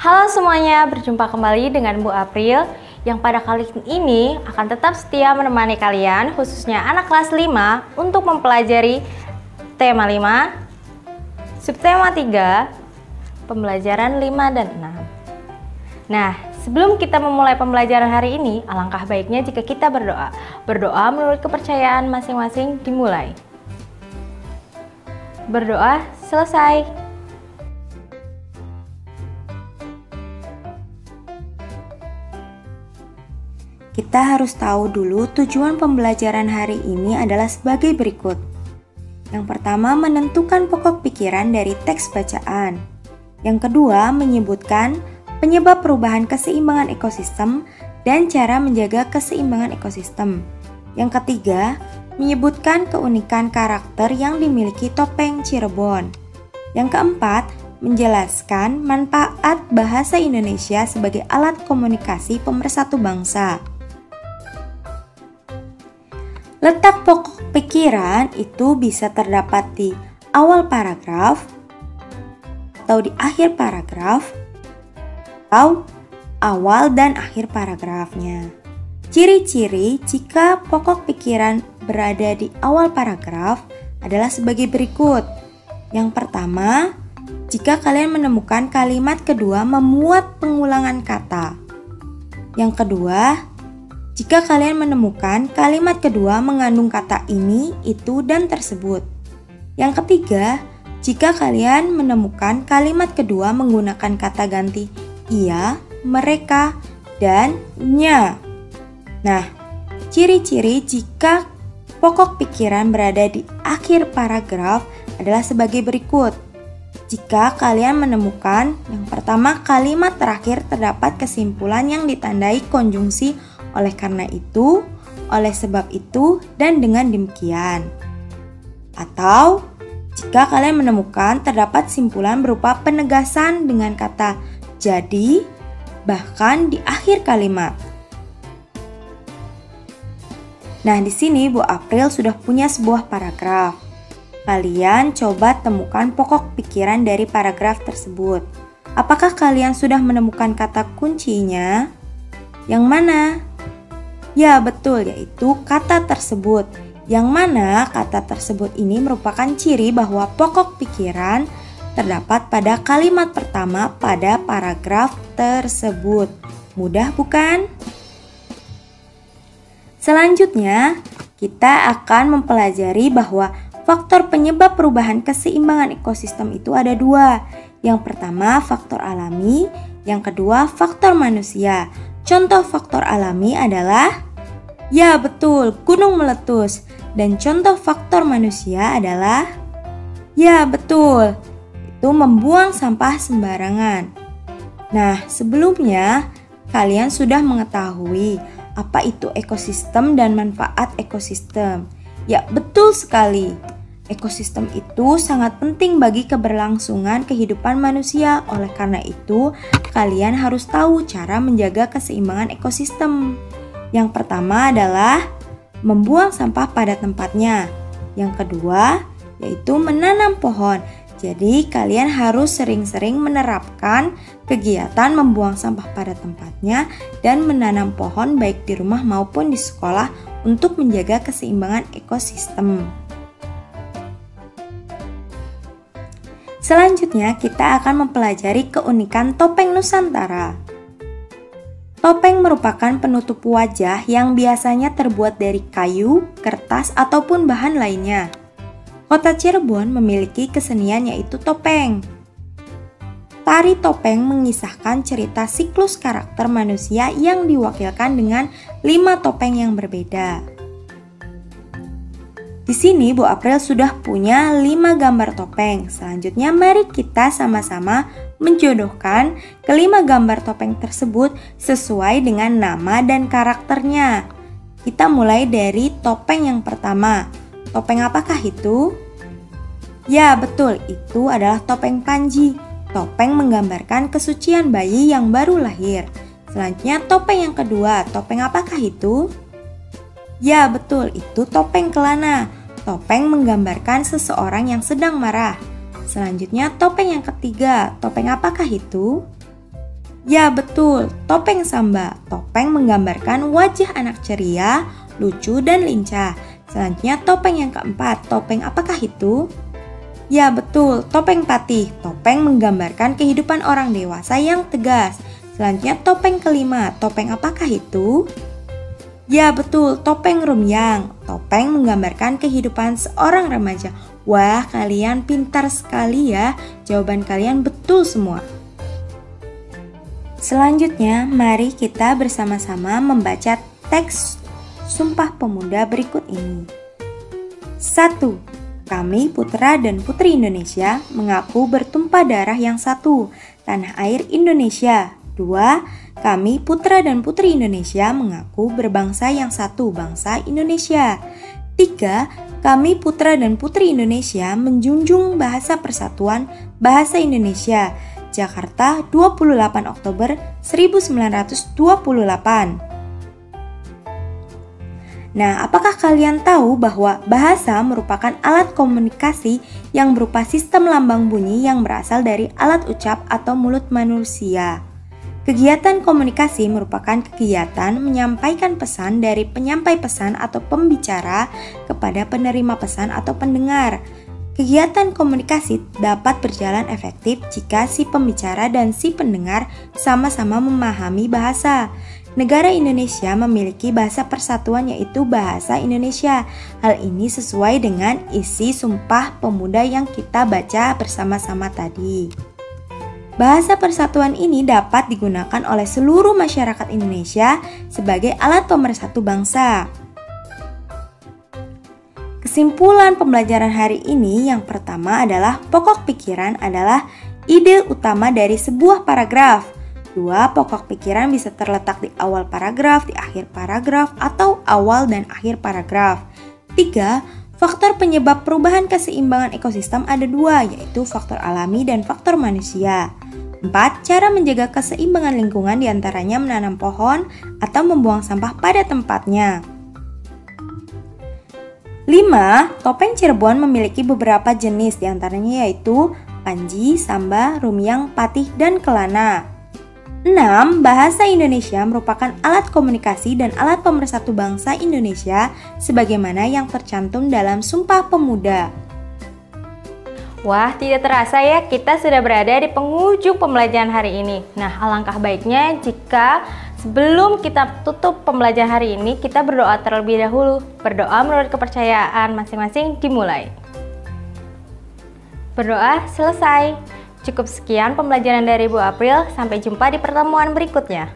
Halo semuanya, berjumpa kembali dengan Bu April yang pada kali ini akan tetap setia menemani kalian, khususnya anak kelas 5 untuk mempelajari tema 5, subtema 3, pembelajaran 5 dan 6. Nah, sebelum kita memulai pembelajaran hari ini, alangkah baiknya jika kita berdoa. Berdoa menurut kepercayaan masing-masing dimulai. Berdoa selesai. Kita harus tahu dulu tujuan pembelajaran hari ini adalah sebagai berikut. Yang pertama, menentukan pokok pikiran dari teks bacaan. Yang kedua, menyebutkan penyebab perubahan keseimbangan ekosistem dan cara menjaga keseimbangan ekosistem. Yang ketiga, menyebutkan keunikan karakter yang dimiliki topeng Cirebon. Yang keempat, menjelaskan manfaat bahasa Indonesia sebagai alat komunikasi pemersatu bangsa. Letak pokok pikiran itu bisa terdapat di awal paragraf, atau di akhir paragraf, atau awal dan akhir paragrafnya. Ciri-ciri jika pokok pikiran berada di awal paragraf adalah sebagai berikut. Yang pertama, jika kalian menemukan kalimat kedua memuat pengulangan kata. Yang kedua, jika kalian menemukan kalimat kedua mengandung kata ini, itu, dan tersebut. Yang ketiga, jika kalian menemukan kalimat kedua menggunakan kata ganti ia, mereka, dan nya. Nah, ciri-ciri jika pokok pikiran berada di akhir paragraf adalah sebagai berikut. Jika kalian menemukan yang pertama kalimat terakhir terdapat kesimpulan yang ditandai konjungsi oleh karena itu, oleh sebab itu, dan dengan demikian. Atau, jika kalian menemukan terdapat simpulan berupa penegasan dengan kata jadi, bahkan di akhir kalimat. Nah, di sini Bu April sudah punya sebuah paragraf. Kalian coba temukan pokok pikiran dari paragraf tersebut. Apakah kalian sudah menemukan kata kuncinya? Yang mana? Ya, betul, yaitu kata tersebut. Yang mana kata tersebut ini merupakan ciri bahwa pokok pikiran terdapat pada kalimat pertama pada paragraf tersebut. Mudah bukan? Selanjutnya, kita akan mempelajari bahwa faktor penyebab perubahan keseimbangan ekosistem itu ada dua. Yang pertama, faktor alami. Yang kedua, faktor manusia. Contoh faktor alami adalah, ya betul, gunung meletus. Dan contoh faktor manusia adalah, ya betul, itu membuang sampah sembarangan. Nah, sebelumnya kalian sudah mengetahui apa itu ekosistem dan manfaat ekosistem. Ya, betul sekali. Ekosistem itu sangat penting bagi keberlangsungan kehidupan manusia. Oleh karena itu, kalian harus tahu cara menjaga keseimbangan ekosistem. Yang pertama adalah membuang sampah pada tempatnya. Yang kedua, yaitu menanam pohon. Jadi, kalian harus sering-sering menerapkan kegiatan membuang sampah pada tempatnya dan menanam pohon baik di rumah maupun di sekolah untuk menjaga keseimbangan ekosistem. Selanjutnya, kita akan mempelajari keunikan topeng Nusantara. Topeng merupakan penutup wajah yang biasanya terbuat dari kayu, kertas, ataupun bahan lainnya. Kota Cirebon memiliki kesenian yaitu topeng. Tari topeng mengisahkan cerita siklus karakter manusia yang diwakilkan dengan 5 topeng yang berbeda. Di sini Bu April sudah punya 5 gambar topeng. Selanjutnya mari kita sama-sama menjodohkan kelima gambar topeng tersebut sesuai dengan nama dan karakternya. Kita mulai dari topeng yang pertama. Topeng apakah itu? Ya, betul, itu adalah topeng Panji. Topeng menggambarkan kesucian bayi yang baru lahir. Selanjutnya topeng yang kedua, topeng apakah itu? Ya, betul, itu topeng kelana. Topeng menggambarkan seseorang yang sedang marah. Selanjutnya topeng yang ketiga, topeng apakah itu? Ya, betul, topeng samba. Topeng menggambarkan wajah anak ceria, lucu, dan lincah. Selanjutnya topeng yang keempat, topeng apakah itu? Ya, betul, topeng patih. Topeng menggambarkan kehidupan orang dewasa yang tegas. Selanjutnya topeng kelima, topeng apakah itu? Ya, betul, topeng rumyang. Topeng menggambarkan kehidupan seorang remaja. Wah, kalian pintar sekali ya. Jawaban kalian betul semua. Selanjutnya, mari kita bersama-sama membaca teks Sumpah Pemuda berikut ini. 1. Kami putra dan putri Indonesia mengaku bertumpah darah yang satu, tanah air Indonesia. 2. Kami putra dan putri Indonesia mengaku berbangsa yang satu, bangsa Indonesia. 3. Kami putra dan putri Indonesia menjunjung bahasa persatuan, bahasa Indonesia. Jakarta, 28 Oktober 1928. Nah, apakah kalian tahu bahwa bahasa merupakan alat komunikasi yang berupa sistem lambang bunyi yang berasal dari alat ucap atau mulut manusia? Kegiatan komunikasi merupakan kegiatan menyampaikan pesan dari penyampai pesan atau pembicara kepada penerima pesan atau pendengar. Kegiatan komunikasi dapat berjalan efektif jika si pembicara dan si pendengar sama-sama memahami bahasa. Negara Indonesia memiliki bahasa persatuan yaitu bahasa Indonesia. Hal ini sesuai dengan isi Sumpah Pemuda yang kita baca bersama-sama tadi. Bahasa persatuan ini dapat digunakan oleh seluruh masyarakat Indonesia sebagai alat pemersatu bangsa. Kesimpulan pembelajaran hari ini yang pertama adalah pokok pikiran adalah ide utama dari sebuah paragraf. 2. Pokok pikiran bisa terletak di awal paragraf, di akhir paragraf, atau awal dan akhir paragraf. 3. Faktor penyebab perubahan keseimbangan ekosistem ada 2, yaitu faktor alami dan faktor manusia. 4. Cara menjaga keseimbangan lingkungan diantaranya menanam pohon atau membuang sampah pada tempatnya. 5. Topeng Cirebon memiliki beberapa jenis diantaranya yaitu panji, samba, rumyang, patih, dan kelana. 6. Bahasa Indonesia merupakan alat komunikasi dan alat pemersatu bangsa Indonesia sebagaimana yang tercantum dalam Sumpah Pemuda. Wah, tidak terasa ya kita sudah berada di penghujung pembelajaran hari ini. Nah, alangkah baiknya jika sebelum kita tutup pembelajaran hari ini, kita berdoa terlebih dahulu. Berdoa menurut kepercayaan masing-masing dimulai. Berdoa selesai. Cukup sekian pembelajaran dari Bu April, sampai jumpa di pertemuan berikutnya.